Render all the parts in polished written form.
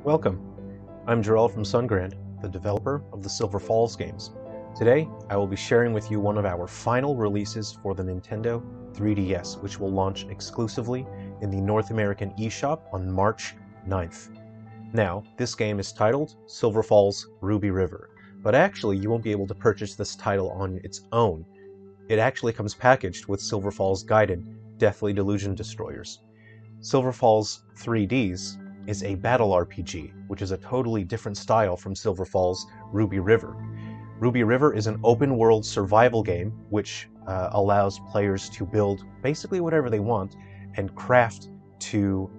Welcome. I'm Jarrell from Sungrand, the developer of the Silver Falls games. Today, I will be sharing with you one of our final releases for the Nintendo 3DS, which will launch exclusively in the North American eShop on March 9th. Now, this game is titled Silver Falls Ruby River, but actually you won't be able to purchase this title on its own. It actually comes packaged with Silver Falls Gaiden, Deathly Delusion Destroyers. Silver Falls 3Ds is a battle RPG, which is a totally different style from Silver Falls Ruby River. Ruby River is an open-world survival game which allows players to build basically whatever they want and craft to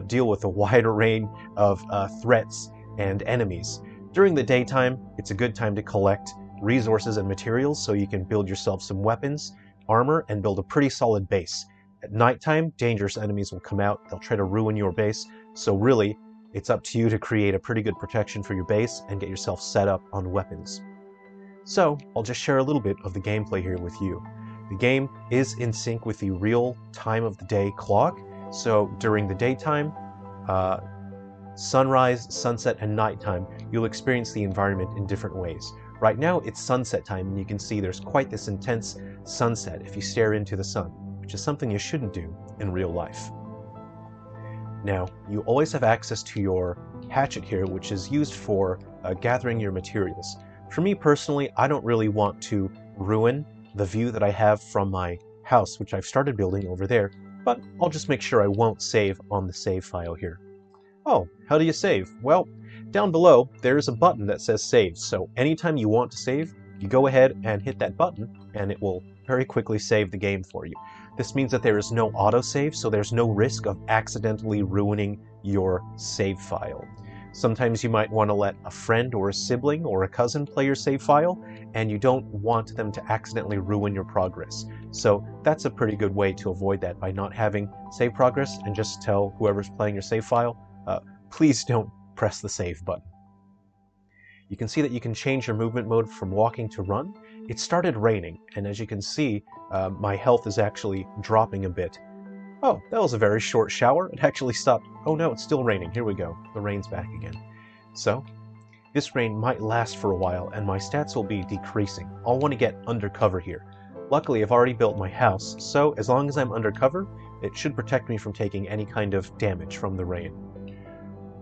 deal with a wide array of threats and enemies. During the daytime, it's a good time to collect resources and materials so you can build yourself some weapons, armor, and build a pretty solid base. At nighttime, dangerous enemies will come out, they'll try to ruin your base, so really, it's up to you to create a pretty good protection for your base and get yourself set up on weapons. So, I'll just share a little bit of the gameplay here with you. The game is in sync with the real time of the day clock, so during the daytime, sunrise, sunset, and nighttime, you'll experience the environment in different ways. Right now, it's sunset time, and you can see there's quite this intense sunset if you stare into the sun, which is something you shouldn't do in real life. Now, you always have access to your hatchet here, which is used for gathering your materials. For me personally, I don't really want to ruin the view that I have from my house, which I've started building over there, but I'll just make sure I won't save on the save file here. Oh, how do you save? Well, down below, there's a button that says save, so anytime you want to save, you go ahead and hit that button, and it will very quickly save the game for you. This means that there is no autosave, so there's no risk of accidentally ruining your save file. Sometimes you might want to let a friend or a sibling or a cousin play your save file, and you don't want them to accidentally ruin your progress. So that's a pretty good way to avoid that by not having save progress, and just tell whoever's playing your save file, please don't press the save button. You can see that you can change your movement mode from walking to run. It started raining, and as you can see, my health is actually dropping a bit. Oh, that was a very short shower. It actually stopped. Oh no, it's still raining. Here we go. The rain's back again. So, this rain might last for a while, and my stats will be decreasing. I'll want to get undercover here. Luckily, I've already built my house, so as long as I'm undercover, it should protect me from taking any kind of damage from the rain.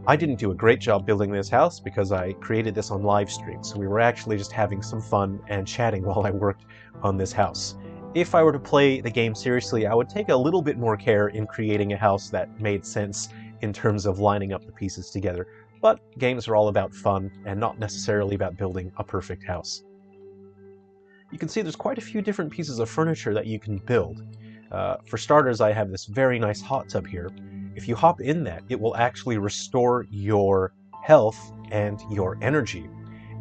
I didn't do a great job building this house because I created this on live stream, so we were actually just having some fun and chatting while I worked on this house. If I were to play the game seriously, I would take a little bit more care in creating a house that made sense in terms of lining up the pieces together, but games are all about fun and not necessarily about building a perfect house. You can see there's quite a few different pieces of furniture that you can build. For starters, I have this very nice hot tub here. If you hop in that, it will actually restore your health and your energy.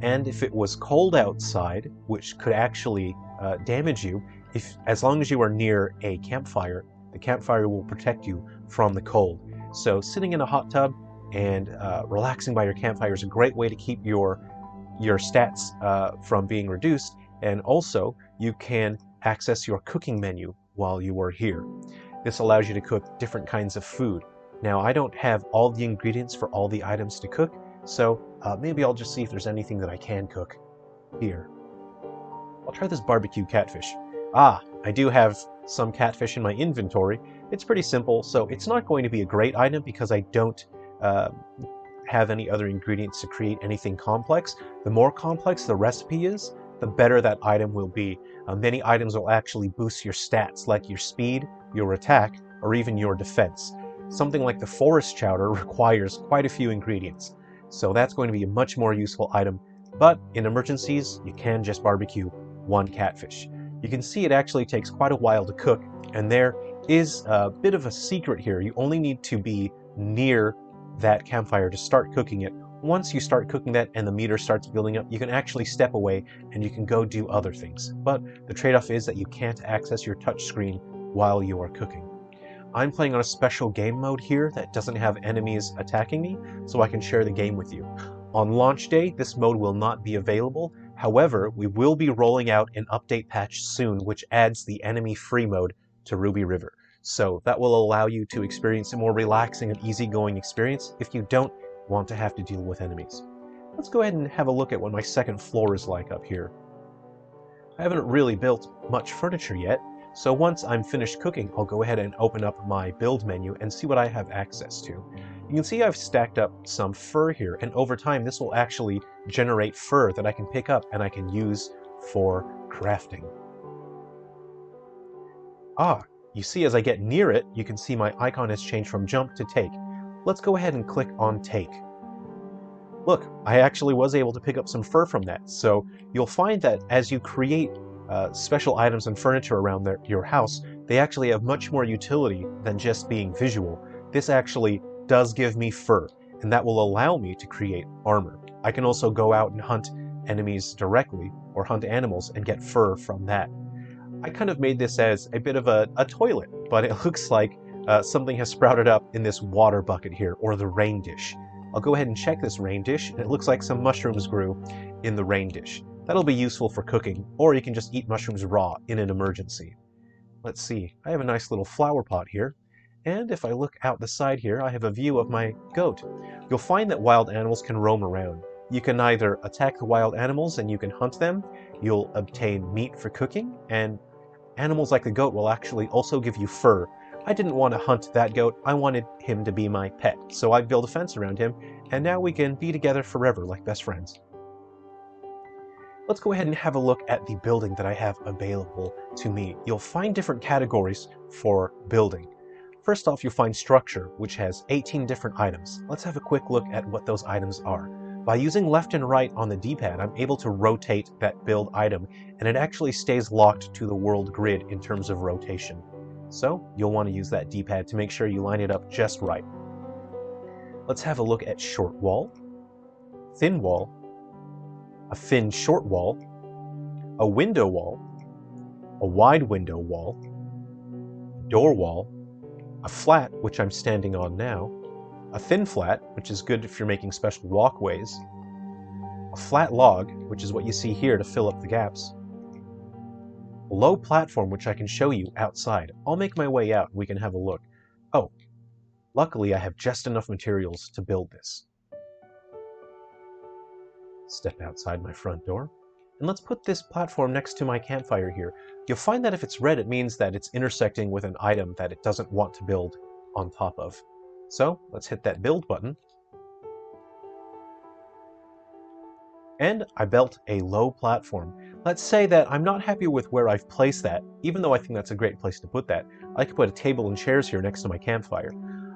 And if it was cold outside, which could actually damage you, as long as you are near a campfire, the campfire will protect you from the cold. So sitting in a hot tub and relaxing by your campfire is a great way to keep your stats from being reduced, and also you can access your cooking menu while you are here. This allows you to cook different kinds of food. Now, I don't have all the ingredients for all the items to cook, so maybe I'll just see if there's anything that I can cook here. I'll try this barbecue catfish. Ah, I do have some catfish in my inventory. It's pretty simple, so it's not going to be a great item because I don't have any other ingredients to create anything complex. The more complex the recipe is, the better that item will be. Many items will actually boost your stats, like your speed, your attack, or even your defense. Something like the forest chowder requires quite a few ingredients, so that's going to be a much more useful item, but in emergencies, you can just barbecue one catfish. You can see it actually takes quite a while to cook, and there is a bit of a secret here. You only need to be near that campfire to start cooking it. Once you start cooking that and the meter starts building up, you can actually step away and you can go do other things. But the trade-off is that you can't access your touchscreen while you are cooking. I'm playing on a special game mode here that doesn't have enemies attacking me, so I can share the game with you. On launch day, this mode will not be available. However, we will be rolling out an update patch soon, which adds the enemy-free mode to Ruby River. So that will allow you to experience a more relaxing and easygoing experience if you don't want to have to deal with enemies. Let's go ahead and have a look at what my second floor is like up here. I haven't really built much furniture yet, so once I'm finished cooking, I'll go ahead and open up my build menu and see what I have access to. You can see I've stacked up some fur here, and over time this will actually generate fur that I can pick up and I can use for crafting. You see as I get near it, you can see my icon has changed from jump to take. Let's go ahead and click on take. Look, I actually was able to pick up some fur from that, so you'll find that as you create special items and furniture around your house, they actually have much more utility than just being visual. This actually does give me fur, and that will allow me to create armor. I can also go out and hunt enemies directly, or hunt animals and get fur from that. I kind of made this as a bit of a toilet, but it looks like something has sprouted up in this water bucket here, or the rain dish. I'll go ahead and check this rain dish, and it looks like some mushrooms grew in the rain dish. That'll be useful for cooking, or you can just eat mushrooms raw in an emergency. Let's see, I have a nice little flower pot here, and if I look out the side here, I have a view of my goat. You'll find that wild animals can roam around. You can either attack the wild animals and you can hunt them, you'll obtain meat for cooking, and animals like the goat will actually also give you fur. I didn't want to hunt that goat, I wanted him to be my pet, so I built a fence around him, and now we can be together forever like best friends. Let's go ahead and have a look at the building that I have available to me. You'll find different categories for building. First off, you'll find structure, which has 18 different items. Let's have a quick look at what those items are. By using left and right on the D-pad, I'm able to rotate that build item, and it actually stays locked to the world grid in terms of rotation. So you'll want to use that D-pad to make sure you line it up just right. Let's have a look at short wall, thin wall, a thin short wall, a window wall, a wide window wall, door wall, a flat, which I'm standing on now, a thin flat, which is good if you're making special walkways, a flat log, which is what you see here to fill up the gaps, a low platform, which I can show you outside. I'll make my way out and we can have a look. Oh, luckily I have just enough materials to build this. Step outside my front door, and let's put this platform next to my campfire here. You'll find that if it's red, it means that it's intersecting with an item that it doesn't want to build on top of. So let's hit that build button. And I built a low platform. Let's say that I'm not happy with where I've placed that, even though I think that's a great place to put that. I could put a table and chairs here next to my campfire.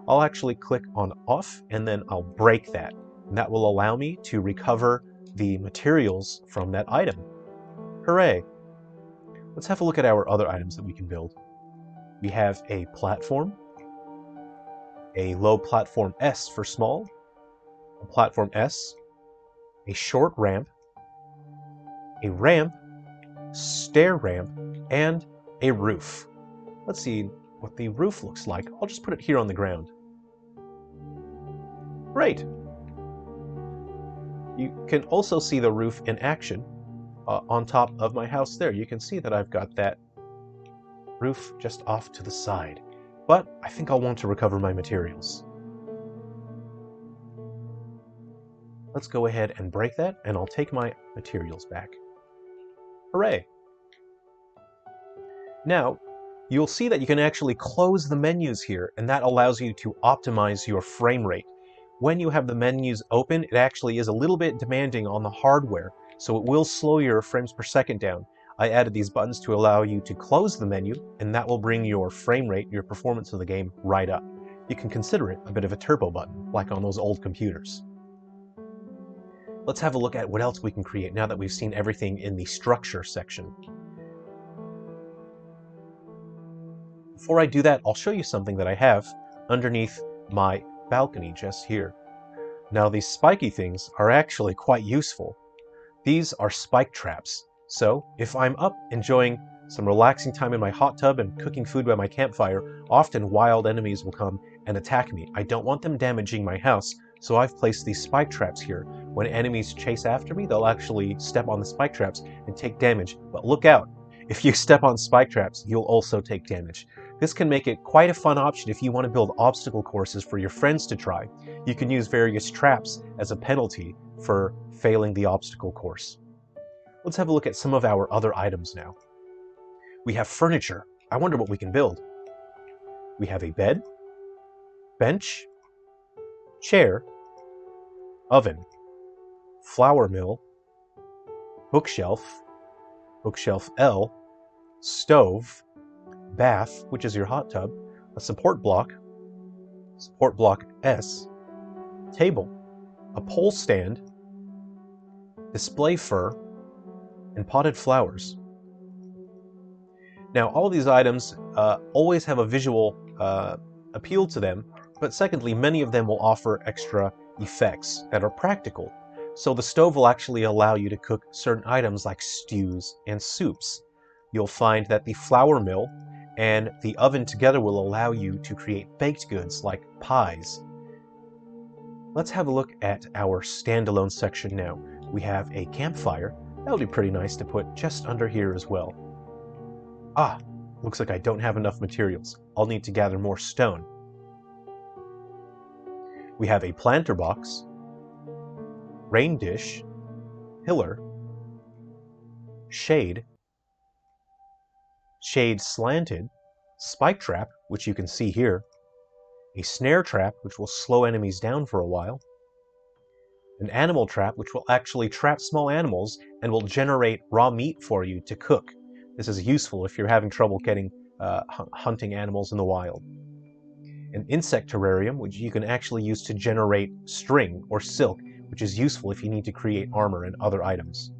I'll actually click on off, and then I'll break that. And that will allow me to recover the materials from that item. Hooray! Let's have a look at our other items that we can build. We have a platform, a low platform S for small, a platform S, a short ramp, a ramp, stair ramp, and a roof. Let's see what the roof looks like. I'll just put it here on the ground. Great! You can also see the roof in action on top of my house there. You can see that I've got that roof just off to the side. But I think I'll want to recover my materials. Let's go ahead and break that, and I'll take my materials back. Hooray! Now, you'll see that you can actually close the menus here, and that allows you to optimize your frame rate. When you have the menus open, it actually is a little bit demanding on the hardware, so it will slow your frames per second down. I added these buttons to allow you to close the menu, and that will bring your frame rate, your performance of the game, right up. You can consider it a bit of a turbo button, like on those old computers. Let's have a look at what else we can create now that we've seen everything in the structure section. Before I do that, I'll show you something that I have underneath my balcony just here. Now these spiky things are actually quite useful. These are spike traps. So if I'm up enjoying some relaxing time in my hot tub and cooking food by my campfire, often wild enemies will come and attack me. I don't want them damaging my house, so I've placed these spike traps here. When enemies chase after me, they'll actually step on the spike traps and take damage. But look out! If you step on spike traps, you'll also take damage. This can make it quite a fun option if you want to build obstacle courses for your friends to try. You can use various traps as a penalty for failing the obstacle course. Let's have a look at some of our other items now. We have furniture. I wonder what we can build. We have a bed, bench, chair, oven, flour mill, bookshelf, bookshelf L, stove, bath, which is your hot tub, a support block S, table, a pole stand, display fur, and potted flowers. Now, all of these items always have a visual appeal to them, but secondly, many of them will offer extra effects that are practical. So the stove will actually allow you to cook certain items like stews and soups. You'll find that the flour mill and the oven together will allow you to create baked goods like pies. Let's have a look at our standalone section now. We have a campfire. That would be pretty nice to put just under here as well. Ah, looks like I don't have enough materials. I'll need to gather more stone. We have a planter box, rain dish, pillar, shade slanted, spike trap, which you can see here, a snare trap, which will slow enemies down for a while, an animal trap, which will actually trap small animals and will generate raw meat for you to cook. This is useful if you're having trouble getting hunting animals in the wild. An insect terrarium, which you can actually use to generate string or silk, which is useful if you need to create armor and other items.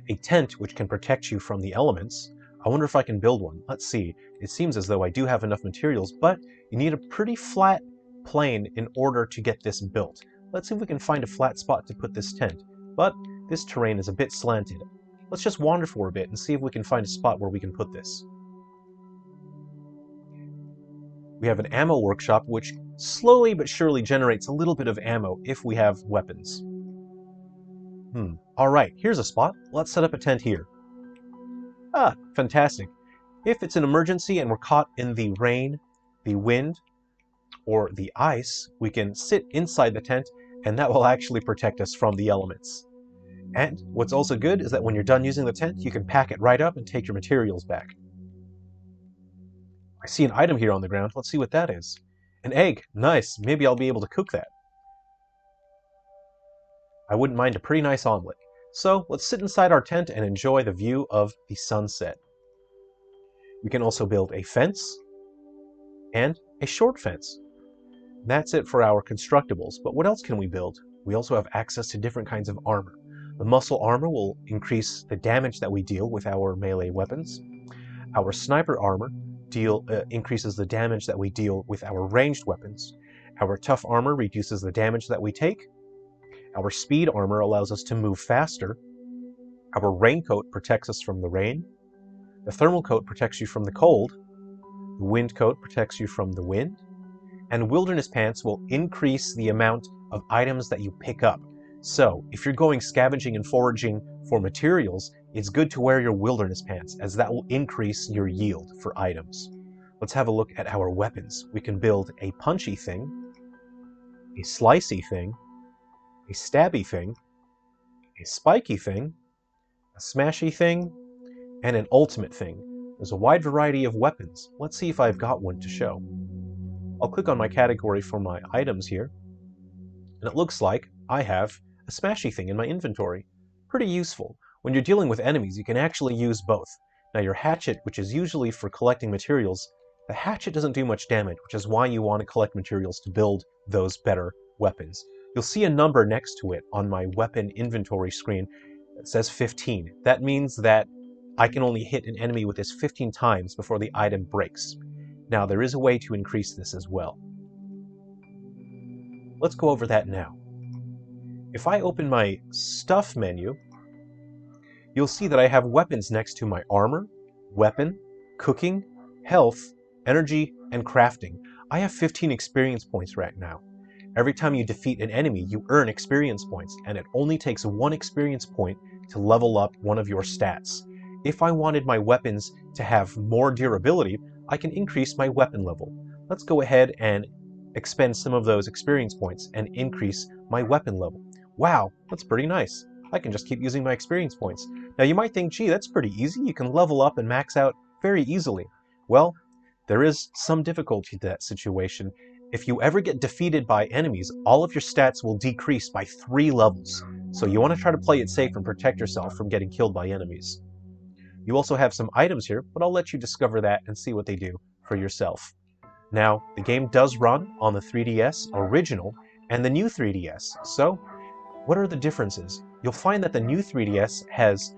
A tent, which can protect you from the elements. I wonder if I can build one. Let's see. It seems as though I do have enough materials, but you need a pretty flat plane in order to get this built. Let's see if we can find a flat spot to put this tent. But this terrain is a bit slanted. Let's just wander for a bit and see if we can find a spot where we can put this. We have an ammo workshop, which slowly but surely generates a little bit of ammo if we have weapons. Alright, here's a spot. Let's set up a tent here. Ah, fantastic. If it's an emergency and we're caught in the rain, the wind, or the ice, we can sit inside the tent, and that will actually protect us from the elements. And what's also good is that when you're done using the tent, you can pack it right up and take your materials back. I see an item here on the ground. Let's see what that is. An egg. Nice. Maybe I'll be able to cook that. I wouldn't mind a pretty nice omelet. So let's sit inside our tent and enjoy the view of the sunset. We can also build a fence and a short fence. That's it for our constructibles, but what else can we build? We also have access to different kinds of armor. The muscle armor will increase the damage that we deal with our melee weapons. Our sniper armor increases the damage that we deal with our ranged weapons. Our tough armor reduces the damage that we take. Our speed armor allows us to move faster. Our raincoat protects us from the rain. The thermal coat protects you from the cold. The wind coat protects you from the wind. And wilderness pants will increase the amount of items that you pick up. So, if you're going scavenging and foraging for materials, it's good to wear your wilderness pants, as that will increase your yield for items. Let's have a look at our weapons. We can build a punchy thing, a slicey thing, a stabby thing, a spiky thing, a smashy thing, and an ultimate thing. There's a wide variety of weapons. Let's see if I've got one to show. I'll click on my category for my items here, and it looks like I have a smashy thing in my inventory. Pretty useful. When you're dealing with enemies, you can actually use both. Now your hatchet, which is usually for collecting materials, the hatchet doesn't do much damage, which is why you want to collect materials to build those better weapons. You'll see a number next to it on my weapon inventory screen that says 15. That means that I can only hit an enemy with this 15 times before the item breaks. Now there is a way to increase this as well. Let's go over that now. If I open my Stuff menu, you'll see that I have weapons next to my armor, weapon, cooking, health, energy, and crafting. I have 15 experience points right now. Every time you defeat an enemy, you earn experience points, and it only takes 1 experience point to level up one of your stats. If I wanted my weapons to have more durability, I can increase my weapon level. Let's go ahead and expend some of those experience points and increase my weapon level. Wow, that's pretty nice. I can just keep using my experience points. Now you might think, gee, that's pretty easy. You can level up and max out very easily. Well, there is some difficulty to that situation. If you ever get defeated by enemies, all of your stats will decrease by 3 levels. So you want to try to play it safe and protect yourself from getting killed by enemies. You also have some items here, but I'll let you discover that and see what they do for yourself. Now, the game does run on the 3DS original and the new 3DS, so what are the differences? You'll find that the new 3DS has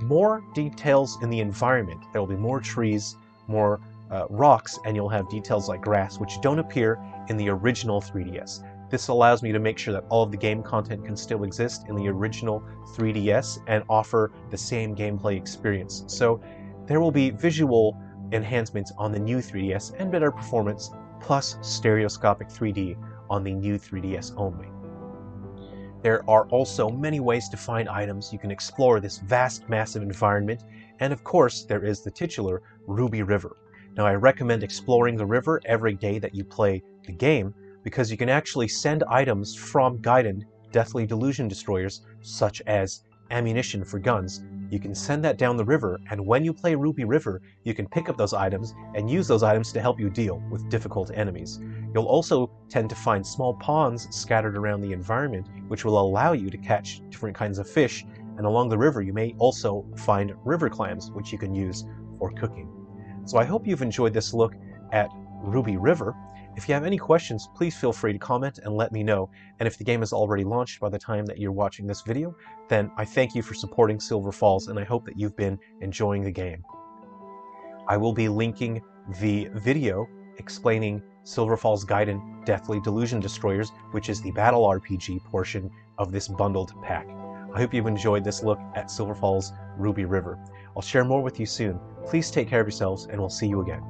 more details in the environment. There will be more trees, more rocks, and you'll have details like grass, which don't appear in the original 3DS. This allows me to make sure that all of the game content can still exist in the original 3DS and offer the same gameplay experience. So there will be visual enhancements on the new 3DS and better performance, plus stereoscopic 3D on the new 3DS only. There are also many ways to find items. You can explore this vast, massive environment, and of course there is the titular Ruby River. Now I recommend exploring the river every day that you play the game, because you can actually send items from Gaiden, Deathly Delusion destroyers, such as ammunition for guns. You can send that down the river, and when you play Ruby River, you can pick up those items and use those items to help you deal with difficult enemies. You'll also tend to find small ponds scattered around the environment, which will allow you to catch different kinds of fish, and along the river you may also find river clams, which you can use for cooking. So I hope you've enjoyed this look at Ruby River. If you have any questions, please feel free to comment and let me know. And if the game is already launched by the time that you're watching this video, then I thank you for supporting Silver Falls, and I hope that you've been enjoying the game. I will be linking the video explaining Silver Falls Gaiden Deathly Delusion Destroyers, which is the battle RPG portion of this bundled pack. I hope you've enjoyed this look at Silver Falls Ruby River. I'll share more with you soon. Please take care of yourselves, and we'll see you again.